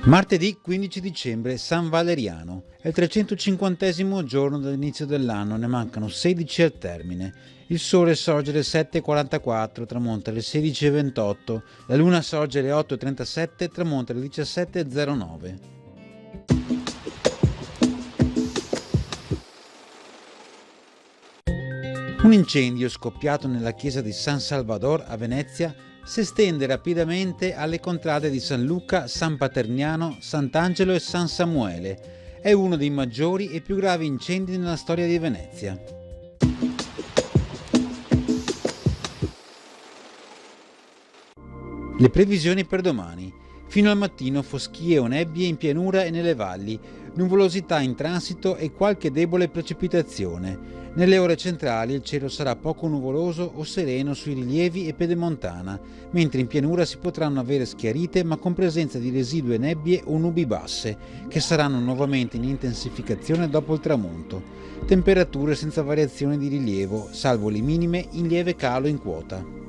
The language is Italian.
Martedì 15 dicembre, San Valeriano. È il 350° giorno dall'inizio dell'anno, ne mancano 16 al termine. Il sole sorge alle 7:44, tramonta alle 16:28, la luna sorge alle 8:37, tramonta alle 17:09. Un incendio scoppiato nella chiesa di San Salvador a Venezia si estende rapidamente alle contrade di San Luca, San Paterniano, Sant'Angelo e San Samuele. È uno dei maggiori e più gravi incendi nella storia di Venezia. Le previsioni per domani. Fino al mattino foschie o nebbie in pianura e nelle valli, nuvolosità in transito e qualche debole precipitazione. Nelle ore centrali il cielo sarà poco nuvoloso o sereno sui rilievi e pedemontana, mentre in pianura si potranno avere schiarite ma con presenza di residue nebbie o nubi basse, che saranno nuovamente in intensificazione dopo il tramonto. Temperature senza variazione di rilievo, salvo le minime in lieve calo in quota.